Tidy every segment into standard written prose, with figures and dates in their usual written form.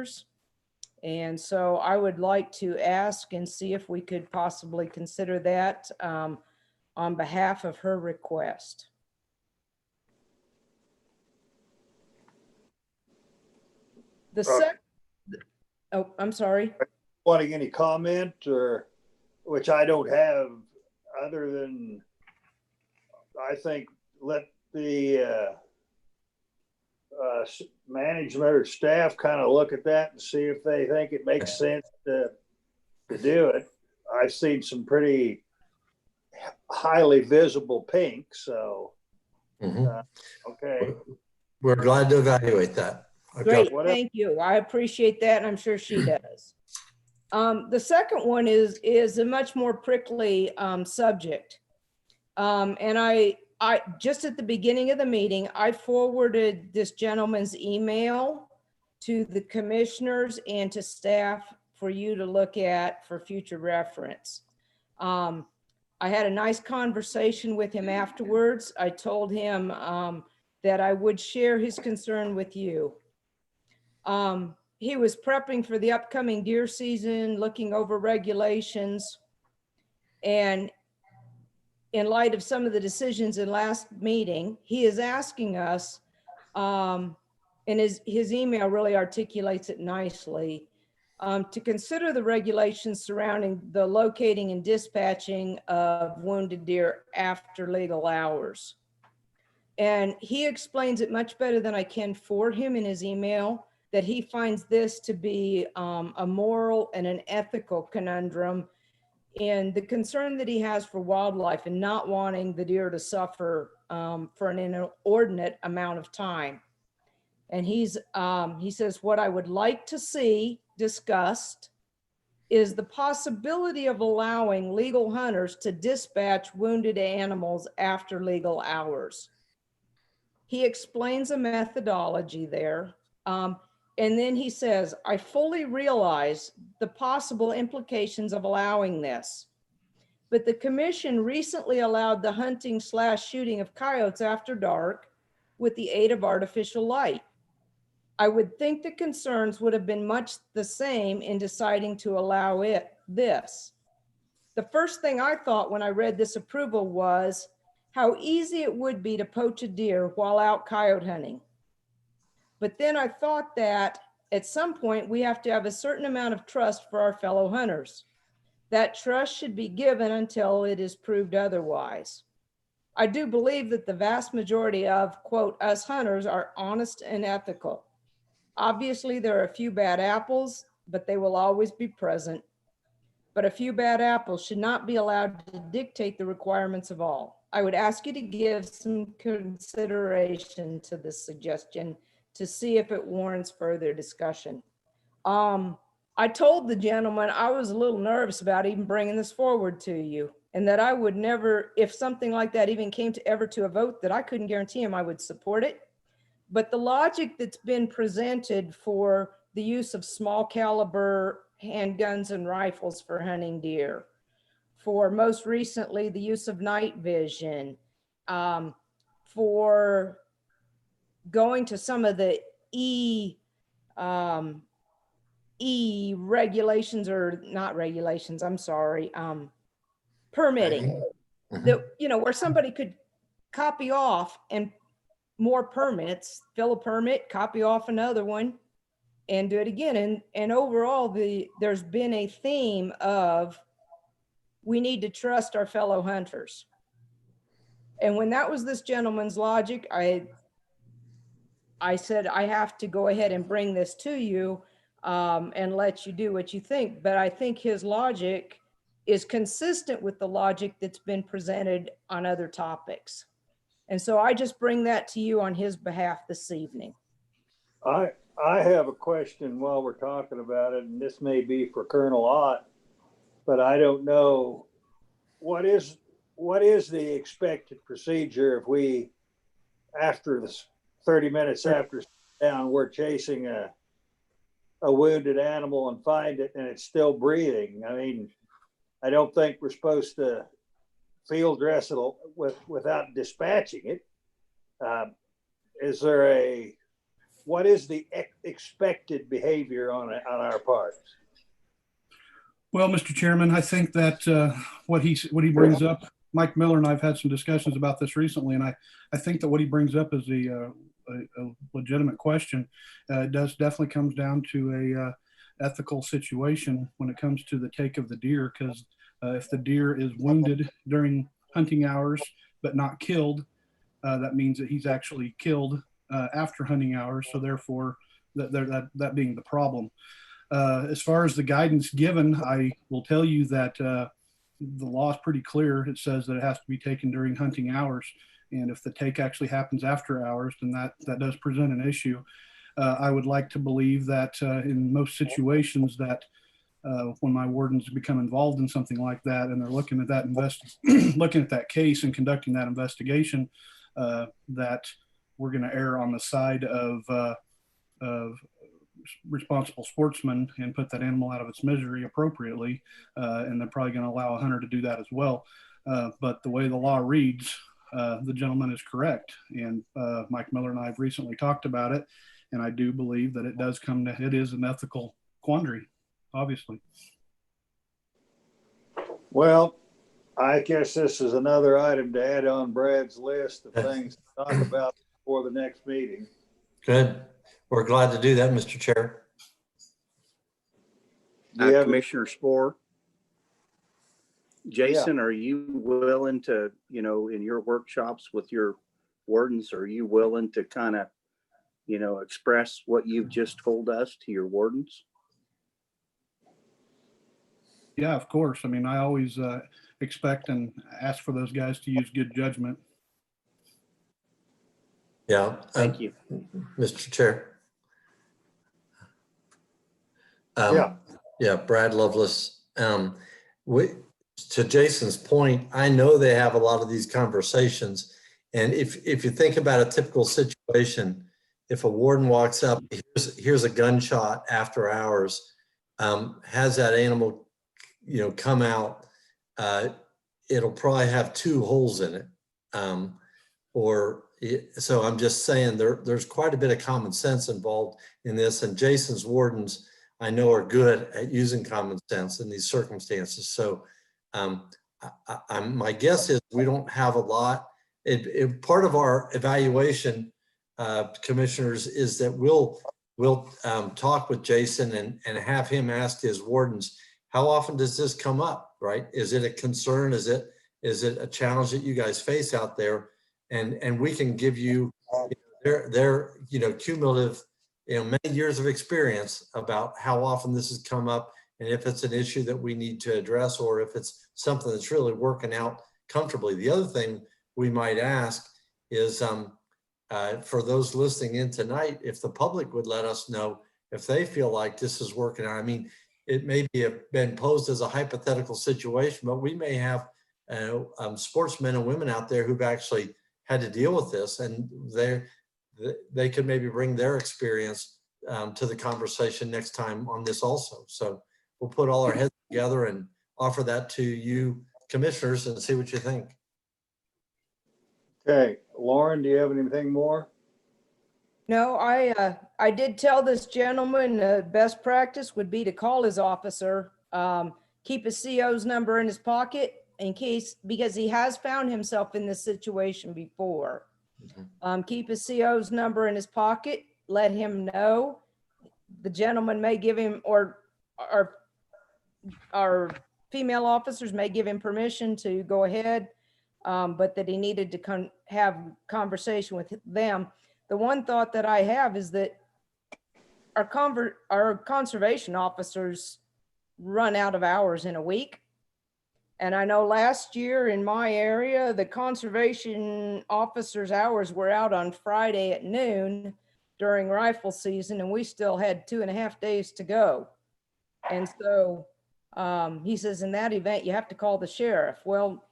hunters. And so I would like to ask and see if we could possibly consider that on behalf of her request. The second, oh, I'm sorry. Wanting any comment, or which I don't have, other than I think let the management or staff kind of look at that and see if they think it makes sense to do it. I've seen some pretty highly visible pink, so okay. We're glad to evaluate that. Okay. Great, thank you. I appreciate that, and I'm sure she does. The second one is a much more prickly subject. And I just at the beginning of the meeting, I forwarded this gentleman's email to the commissioners and to staff for you to look at for future reference. I had a nice conversation with him afterwards. I told him that I would share his concern with you. He was prepping for the upcoming deer season, looking over regulations, and in light of some of the decisions in last meeting, he is asking us, and his email really articulates it nicely, to consider the regulations surrounding the locating and dispatching of wounded deer after legal hours. And he explains it much better than I can for him in his email, that he finds this to be a moral and an ethical conundrum, and the concern that he has for wildlife and not wanting the deer to suffer for an inordinate amount of time. And he says, what I would like to see discussed is the possibility of allowing legal hunters to dispatch wounded animals after legal hours. He explains a methodology there. And then he says, I fully realize the possible implications of allowing this, but the commission recently allowed the hunting / shooting of coyotes after dark with the aid of artificial light. I would think the concerns would have been much the same in deciding to allow this. The first thing I thought when I read this approval was how easy it would be to poach a deer while out coyote hunting. But then I thought that at some point we have to have a certain amount of trust for our fellow hunters. That trust should be given until it is proved otherwise. I do believe that the vast majority of, quote, us hunters are honest and ethical. Obviously, there are a few bad apples, but they will always be present. But a few bad apples should not be allowed to dictate the requirements of all. I would ask you to give some consideration to this suggestion to see if it warrants further discussion. I told the gentleman I was a little nervous about even bringing this forward to you, and that I would never, if something like that even came to ever to a vote, that I couldn't guarantee him I would support it. But the logic that's been presented for the use of small caliber handguns and rifles for hunting deer, for most recently the use of night vision, for going to some of the E regulations, or not regulations, I'm sorry, permitting, that, you know, where somebody could copy off and more permits, fill a permit, copy off another one, and do it again. And overall, there's been a theme of we need to trust our fellow hunters. And when that was this gentleman's logic, I said, I have to go ahead and bring this to you and let you do what you think. But I think his logic is consistent with the logic that's been presented on other topics. And so I just bring that to you on his behalf this evening. I have a question while we're talking about it, and this may be for Colonel Ott, but I don't know what is the expected procedure if we, after this 30 minutes after down, we're chasing a wounded animal and find it and it's still breathing. I mean, I don't think we're supposed to field dress it without dispatching it. Is there a what is the expected behavior on our part? Well, Mr. Chairman, I think that what he brings up, Mike Miller and I've had some discussions about this recently, and I think that what he brings up is a legitimate question. It does definitely comes down to a ethical situation when it comes to the take of the deer, because if the deer is wounded during hunting hours but not killed, that means that he's actually killed after hunting hours. So therefore, that being the problem. As far as the guidance given, I will tell you that the law is pretty clear. It says that it has to be taken during hunting hours. And if the take actually happens after hours, then that does present an issue. I would like to believe that in most situations that when my wardens become involved in something like that and they're looking at that looking at that case and conducting that investigation, that we're going to err on the side of responsible sportsmen and put that animal out of its misery appropriately. And they're probably going to allow a hunter to do that as well. But the way the law reads, the gentleman is correct. And Mike Miller and I have recently talked about it. And I do believe that it is an ethical quandary, obviously. Well, I guess this is another item to add on Brad's list of things to talk about before the next meeting. Good. We're glad to do that, Mr. Chair. Commissioner Spore, Jason, are you willing to, in your workshops with your wardens, are you willing to kind of, express what you've just told us to your wardens? Yeah, of course. I mean, I always expect and ask for those guys to use good judgment. Yeah. Thank you. Mr. Chair. Yeah, Brad Lovelace. To Jason's point, I know they have a lot of these conversations. And if you think about a typical situation, if a warden walks up, here's a gunshot after hours, has that animal, come out, it'll probably have 2 holes in it. So I'm just saying there's quite a bit of common sense involved in this. And Jason's wardens, I know, are good at using common sense in these circumstances. So my guess is we don't have a lot. Part of our evaluation, commissioners, is that we'll talk with Jason and have him ask his wardens, how often does this come up, right? Is it a concern? Is it a challenge that you guys face out there? And we can give you their cumulative, many years of experience about how often this has come up, and if it's an issue that we need to address, or if it's something that's really working out comfortably. The other thing we might ask is for those listening in tonight, if the public would let us know if they feel like this is working out. I mean, it may have been posed as a hypothetical situation, but we may have sportsmen and women out there who've actually had to deal with this, and they could maybe bring their experience to the conversation next time on this also. So we'll put all our heads together and offer that to you commissioners and see what you think. Okay, Lauren, do you have anything more? No, I did tell this gentleman best practice would be to call his officer, keep his CO's number in his pocket in case, because he has found himself in this situation before. Keep his CO's number in his pocket, let him know. The gentleman may give him, or our female officers may give him permission to go ahead, but that he needed to have conversation with them. The one thought that I have is that our conservation officers run out of hours in a week. And I know last year in my area, the conservation officers' hours were out on Friday at noon during rifle season, and we still had 2.5 days to go. And so he says, in that event, you have to call the sheriff. Well,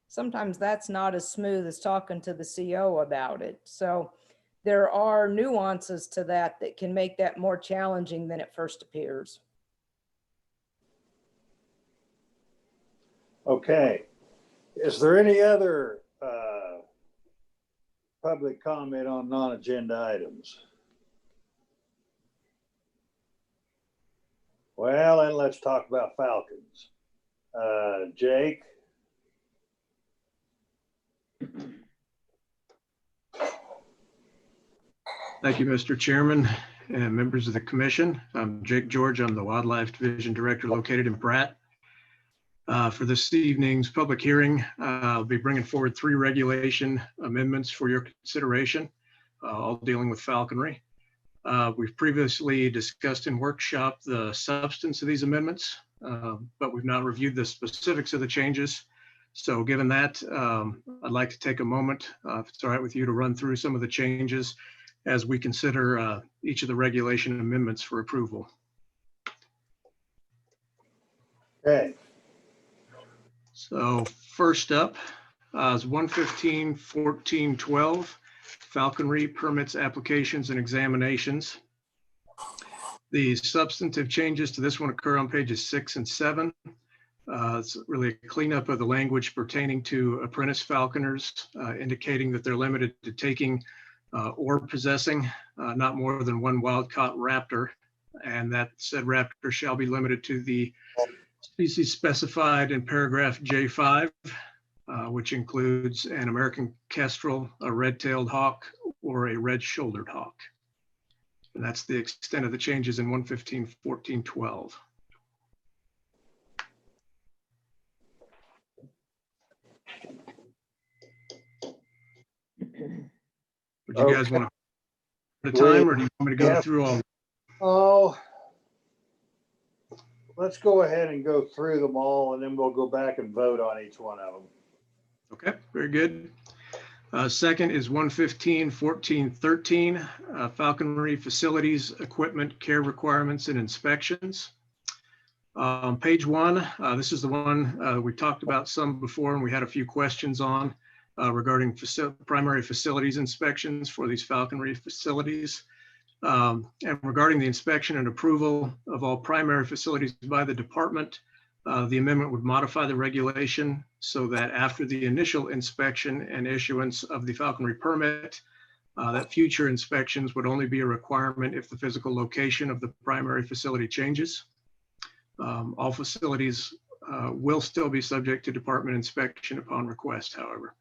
sometimes that's not as smooth as talking to the CO about it. So there are nuances to that can make that more challenging than it first appears. Okay. Is there any other public comment on non-agenda items? Well, then let's talk about falcons. Jake? Thank you, Mr. Chairman and members of the commission. I'm Jake George. I'm the Wildlife Division Director located in Pratt. For this evening's public hearing, I'll be bringing forward 3 regulation amendments for your consideration, all dealing with falconry. We've previously discussed in workshop the substance of these amendments, but we've not reviewed the specifics of the changes. So given that, I'd like to take a moment, if it's all right with you, to run through some of the changes as we consider each of the regulation amendments for approval. Okay. So first up is 115.14.12, falconry permits, applications, and examinations. The substantive changes to this one occur on pages 6 and 7. It's really a cleanup of the language pertaining to apprentice falconers, indicating that they're limited to taking or possessing not more than 1 wild-caught raptor, and that said raptor shall be limited to the species specified in paragraph J5, which includes an American kestrel, a red-tailed hawk, or a red-shouldered hawk. And that's the extent of the changes in 115.14.12. Would you guys want to at a time, or do you want me to go through all? Oh, let's go ahead and go through them all, and then we'll go back and vote on each one of them. Okay, very good. Second is 115.14.13, falconry facilities, equipment, care requirements, and inspections. Page 1, this is the one we talked about some before, and we had a few questions on regarding primary facilities inspections for these falconry facilities. And regarding the inspection and approval of all primary facilities by the department, the amendment would modify the regulation so that after the initial inspection and issuance of the falconry permit, that future inspections would only be a requirement if the physical location of the primary facility changes. All facilities will still be subject to department inspection upon request, however.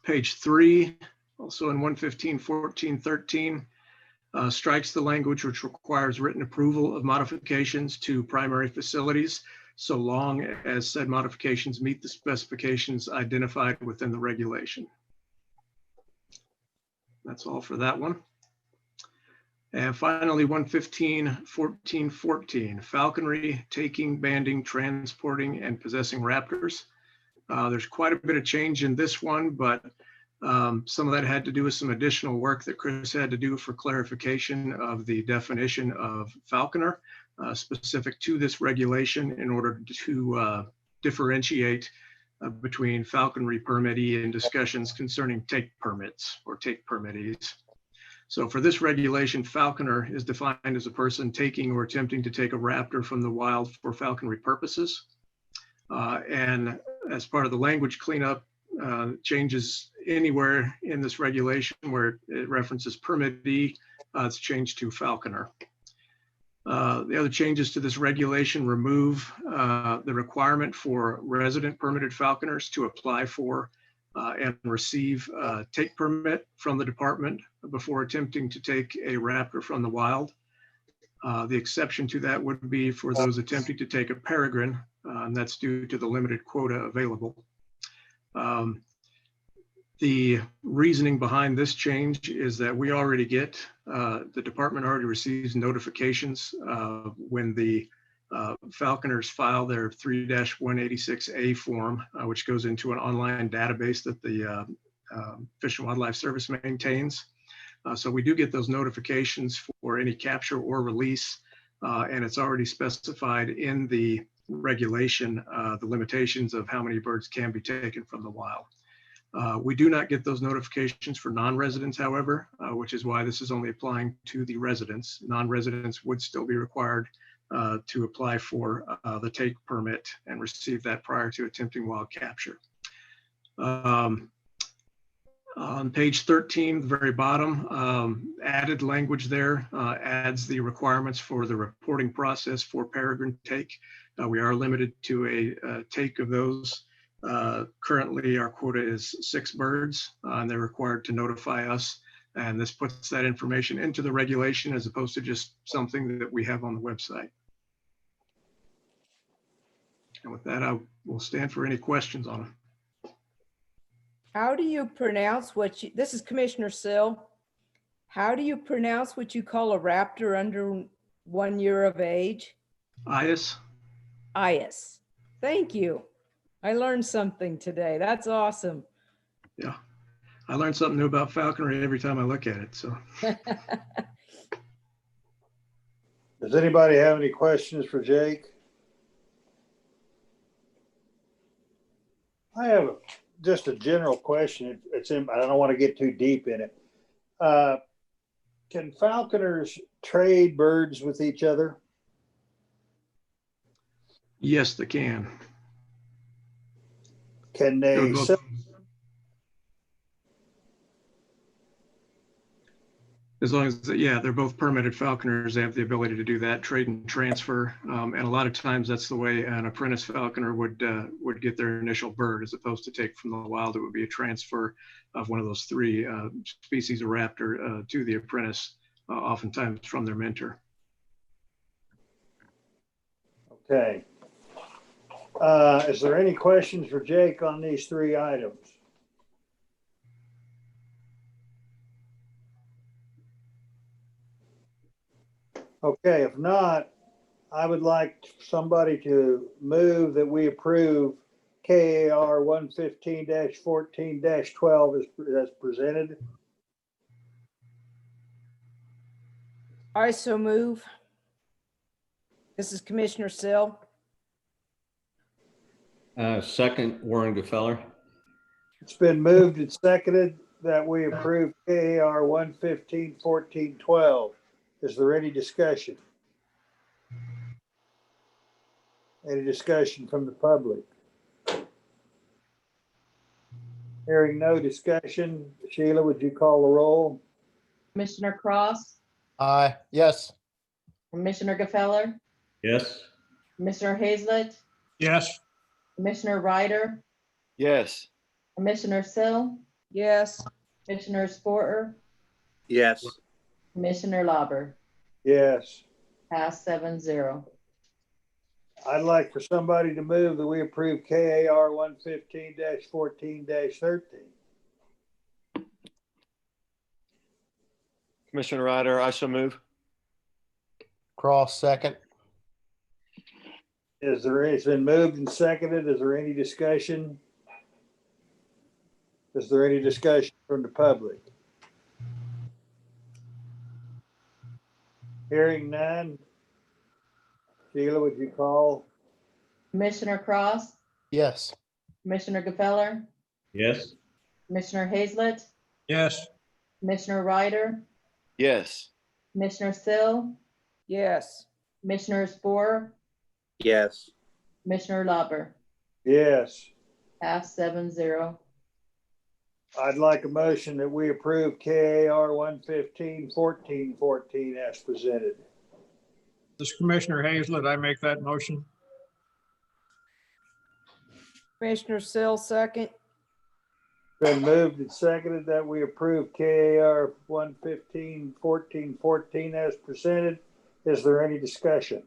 Page 3, also in 115.14.13, strikes the language which requires written approval of modifications to primary facilities, so long as said modifications meet the specifications identified within the regulation. That's all for that one. And finally, 115.14.14, falconry, taking, banding, transporting, and possessing raptors. There's quite a bit of change in this one, but some of that had to do with some additional work that Chris had to do for clarification of the definition of falconer specific to this regulation in order to differentiate between falconry permittee and discussions concerning take permits or take permittees. So for this regulation, falconer is defined as a person taking or attempting to take a raptor from the wild for falconry purposes. And as part of the language cleanup, changes anywhere in this regulation where it references permittee, it's changed to falconer. The other changes to this regulation remove the requirement for resident permitted falconers to apply for and receive a take permit from the department before attempting to take a raptor from the wild. The exception to that would be for those attempting to take a peregrine, and that's due to the limited quota available. The reasoning behind this change is that we already get, the department already receives notifications when the falconers file their 3-186A form, which goes into an online database that the Fish and Wildlife Service maintains. So we do get those notifications for any capture or release, and it's already specified in the regulation, the limitations of how many birds can be taken from the wild. We do not get those notifications for non-residents, however, which is why this is only applying to the residents. Non-residents would still be required to apply for the take permit and receive that prior to attempting wild capture. On page 13, the very bottom, added language there adds the requirements for the reporting process for peregrine take. We are limited to a take of those. Currently, our quota is 6 birds, and they're required to notify us. And this puts that information into the regulation as opposed to just something that we have on the website. And with that, I will stand for any questions on them. How do you pronounce this is Commissioner Sill. How do you pronounce what you call a raptor under 1 year of age? IAS? Ias. Thank you. I learned something today. That's awesome. Yeah. I learn something new about falconry every time I look at it, so. Does anybody have any questions for Jake? I have just a general question. I don't want to get too deep in it. Can falconers trade birds with each other? Yes, they can. Can They're they both- sell? As long as, yeah, they're both permitted falconers, they have the ability to do that, trade and transfer. And a lot of times that's the way an apprentice falconer would get their initial bird, as opposed to take from the wild. It would be a transfer of one of those 3 species of raptor to the apprentice, oftentimes from their mentor. Okay. Is there any questions for Jake on these 3 items? Okay, if not, I would like somebody to move that we approve KAR 115-14-12 as presented. I so move. This is Commissioner Sill. Second, Warren Gefeller. It's been moved and seconded that we approve KAR 115-14-12. Is there any discussion? Any discussion from the public? Hearing no discussion, Sheila, would you call the roll? Commissioner Cross, Aye, yes. Commissioner Gefeller, Yes. Commissioner Hazlett, Yes. Commissioner Ryder, Yes. Commissioner Sill, Yes. Commissioner Sporter, Yes. Commissioner Lauber. Yes. Pass 7-0. I'd like for somebody to move that we approve KAR 115-14-13. Commissioner Ryder, I so move. Cross second. It's been moved and seconded. Is there any discussion? Is there any discussion from the public? Hearing none. Sheila, would you call? Commissioner Cross, Yes. Commissioner Gefeller, Yes. Commissioner Hazlett, Yes. Commissioner Ryder, Yes. Commissioner Sill, Yes. Commissioner Sporter, Yes. Commissioner Lauber. Yes. Pass 7-0. I'd like a motion that we approve KAR 115-14-14 as presented. This is Commissioner Hazlett. I make that motion. Commissioner Sill, second. Been moved and seconded that we approve KAR 115-14-14 as presented. Is there any discussion?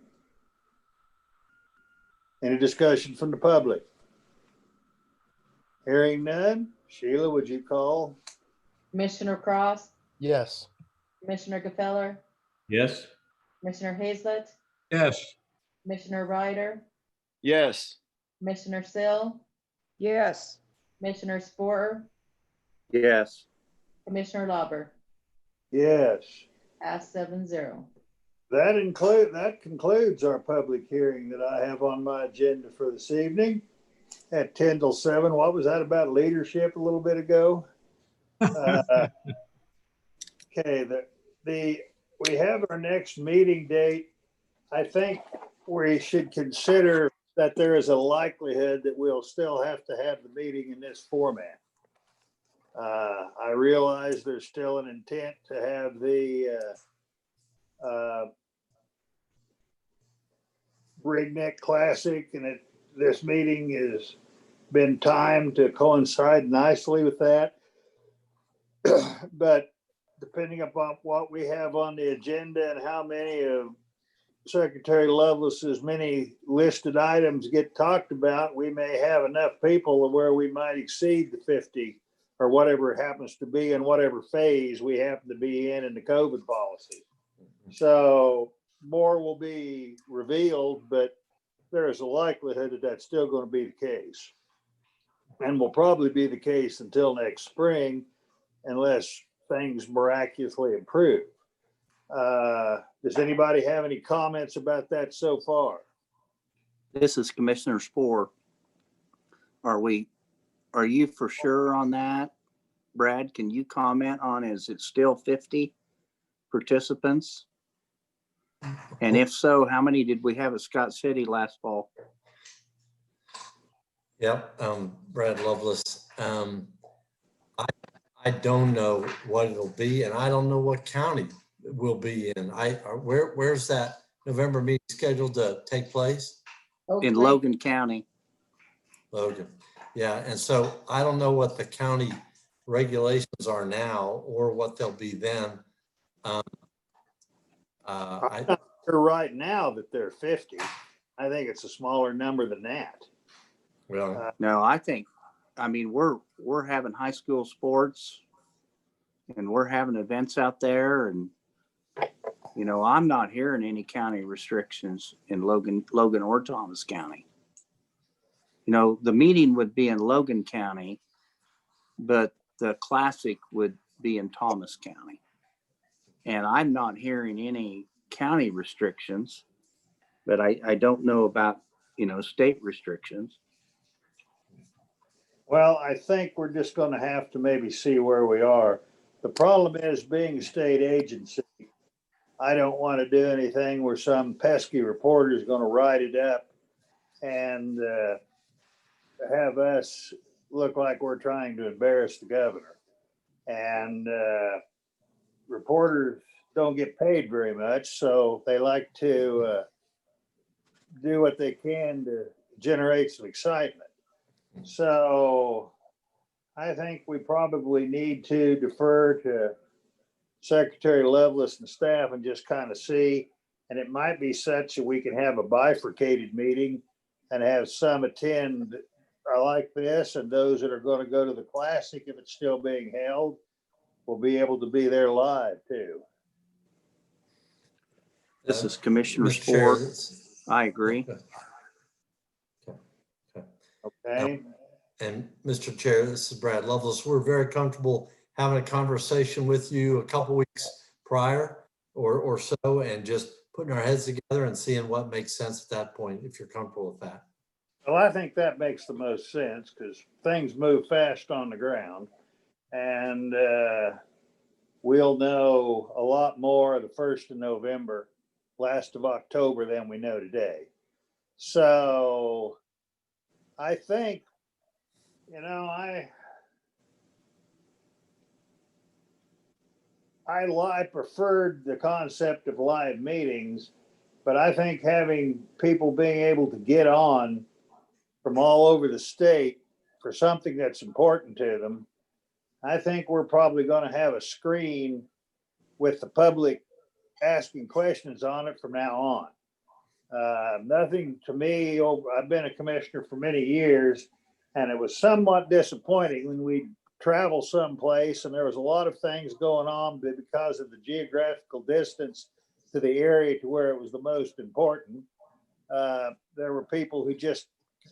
Any discussion from the public? Hearing none. Sheila, would you call? Commissioner Cross, Yes. Commissioner Gefeller, Yes. Commissioner Hazlett, Yes. Commissioner Ryder, Yes. Commissioner Sill, Yes. Commissioner Sporter, Yes. Commissioner Lauber. Yes. Pass 7-0. That concludes our public hearing that I have on my agenda for this evening at 10 till 7. What was that about leadership a little bit ago? Okay, we have our next meeting date. I think we should consider that there is a likelihood that we'll still have to have the meeting in this format. I realize there's still an intent to have the Breakneck Classic, and this meeting has been timed to coincide nicely with that. But depending upon what we have on the agenda and how many of Secretary Lovelace's many listed items get talked about, we may have enough people where we might exceed the 50 or whatever it happens to be in whatever phase we happen to be in the COVID policy. So more will be revealed, but there is a likelihood that that's still going to be the case, and will probably be the case until next spring, unless things miraculously improve. Does anybody have any comments about that so far? This is Commissioner Spore. Are you for sure on that? Brad, can you comment on, is it still 50 participants? And if so, how many did we have at Scott City last fall? Yep, Brad Lovelace. I don't know what it'll be, and I don't know what county we'll be in. Where's that November meeting scheduled to take place? In Logan County. Logan. Yeah, and so I don't know what the county regulations are now or what they'll be then. I'm not sure right now that they're 50. I think it's a smaller number than that. Well, No, I mean, we're having high school sports and we're having events out there, and I'm not hearing any county restrictions in Logan or Thomas County. The meeting would be in Logan County, but the classic would be in Thomas County. And I'm not hearing any county restrictions, but I don't know about, state restrictions. Well, I think we're just going to have to maybe see where we are. The problem is, being a state agency, I don't want to do anything where some pesky reporter is going to write it up and have us look like we're trying to embarrass the governor. And reporters don't get paid very much, so they like to do what they can to generate some excitement. So I think we probably need to defer to Secretary Lovelace and staff and just kind of see. And it might be such that we can have a bifurcated meeting and have some attend like this, and those that are going to go to the Classic, if it's still being held, will be able to be there live too. This is Commissioner Mr. Chair, Spore. I agree. Okay. And Mr. Chair, this is Brad Lovelace. We're very comfortable having a conversation with you a couple weeks prior or so, and just putting our heads together and seeing what makes sense at that point, if you're comfortable with that. Well, I think that makes the most sense because things move fast on the ground, and we'll know a lot more the 1st of November, last of October than we know today. So I think, I preferred the concept of live meetings, but I think having people being able to get on from all over the state for something that's important to them, I think we're probably going to have a screen with the public asking questions on it from now on. Nothing to me, I've been a commissioner for many years, and it was somewhat disappointing when we travel someplace and there was a lot of things going on, but because of the geographical distance to the area to where it was the most important, there were people who just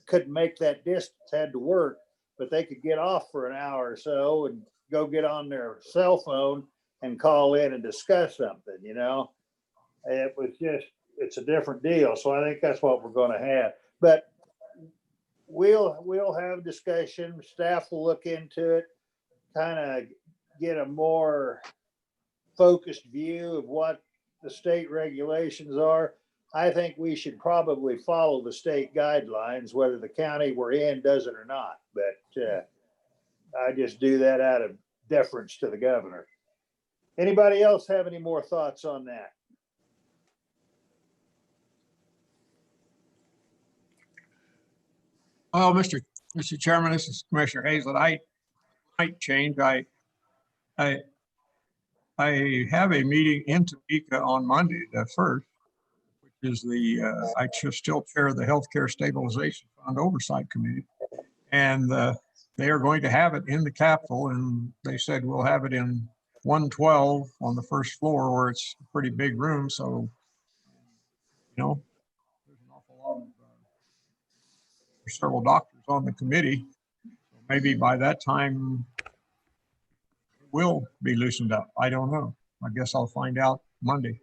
couldn't make that distance, had to work, but they could get off for an hour or so and go get on their cell phone and call in and discuss something. It was just, it's a different deal. So I think that's what we're going to have, but we'll have discussion. Staff will look into it, kind of get a more focused view of what the state regulations are. I think we should probably follow the state guidelines, whether the county we're in does it or not. But I just do that out of deference to the governor. Anybody else have any more thoughts on that? Well, Mr. Chairman, this is Commissioner Hazlett. I might change. I have a meeting in Topeka on Monday, the 1st, which is I still chair the Healthcare Stabilization Fund Oversight Committee. And they are going to have it in the Capitol, and they said we'll have it in 112 on the first floor where it's a pretty big room. So, there's an awful lot of there's several doctors on the committee. So maybe by that time it will be loosened up. I don't know. I guess I'll find out Monday.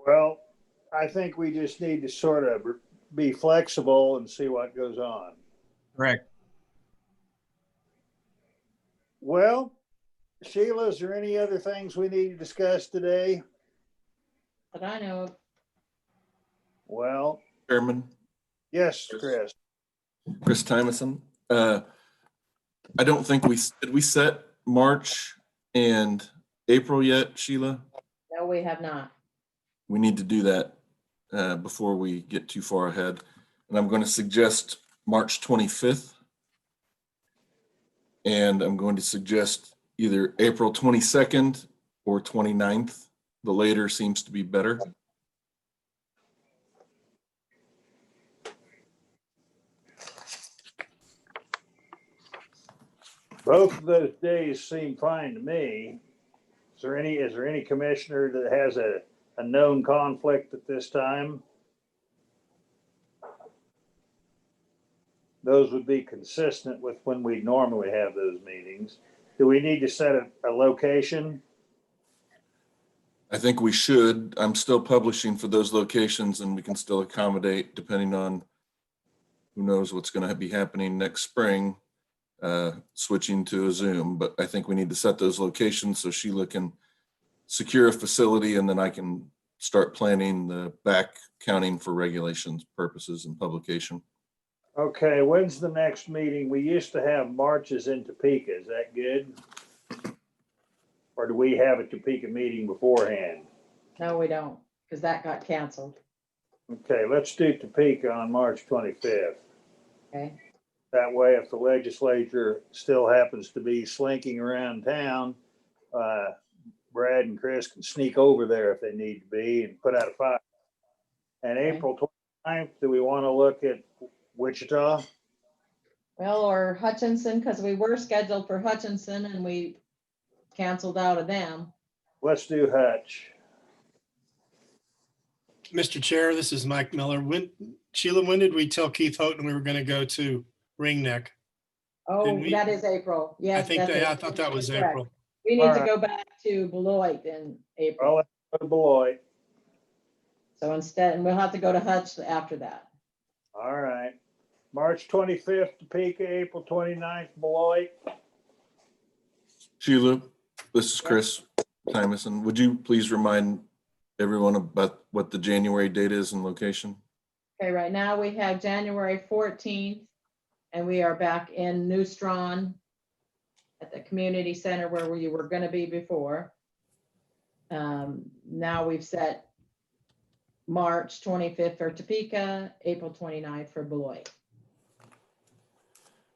Well, I think we just need to sort of be flexible and see what goes on. Correct. Well, Sheila, is there any other things we need to discuss today? But I know of. Well, Chairman, yes, Chris. Chris Tymason. I don't think did we set March and April yet, Sheila? No, we have not. We need to do that before we get too far ahead. And I'm going to suggest March 25th. And I'm going to suggest either April 22nd or 29th. The later seems to be better. Both of those days seem fine to me. Is there any commissioner that has a known conflict at this time? Those would be consistent with when we normally have those meetings. Do we need to set a location? I think we should. I'm still publishing for those locations and we can still accommodate depending on who knows what's going to be happening next spring, switching to a Zoom. But I think we need to set those locations so Sheila can secure a facility and then I can start planning the back counting for regulations purposes and publication. Okay, when's the next meeting? We used to have marches in Topeka. Is that good? Or do we have a Topeka meeting beforehand? No, we don't, because that got canceled. Okay, let's do Topeka on March 25th. Okay. That way, if the legislature still happens to be slinking around town, Brad and Chris can sneak over there if they need to be and put out a fire. And Okay. April 29th, do we want to look at Wichita? Well, or Hutchinson, because we were scheduled for Hutchinson and we canceled out of them. Let's do Hutch. Mr. Chair, this is Mike Miller. Sheila, when did we tell Keith Houghton we were going to go to Ring Neck? Oh, Didn't we? that is April. Yes. I thought that was Correct. April. We need All to right. go back to Beloit in April. Well, let's go to Beloit. So instead, and we'll have to go to Hutch after that. All right. March 25th, Topeka, April 29th, Beloit. Sheila, this is Chris Tymason. Would you please remind everyone about what the January date is and location? Okay, right now we have January 14th and we are back in New Strawn at the community center where we were going to be before. Now we've set March 25th for Topeka, April 29th for Beloit.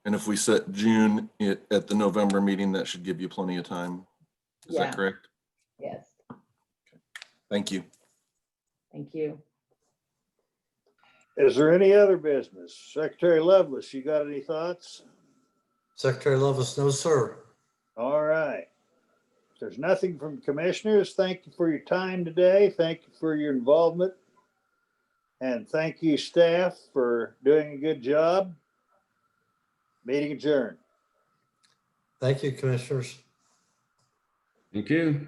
And if we set June at the November meeting, that should give you plenty of time. Is Yeah. that correct? Yes, Thank you. thank you. Is there any other business? Secretary Lovelace, you got any thoughts? Secretary Lovelace, no, sir. All right. If there's nothing from commissioners, thank you for your time today. Thank you for your involvement. And thank you, staff, for doing a good job. Meeting adjourned. Thank you, commissioners. Thank you.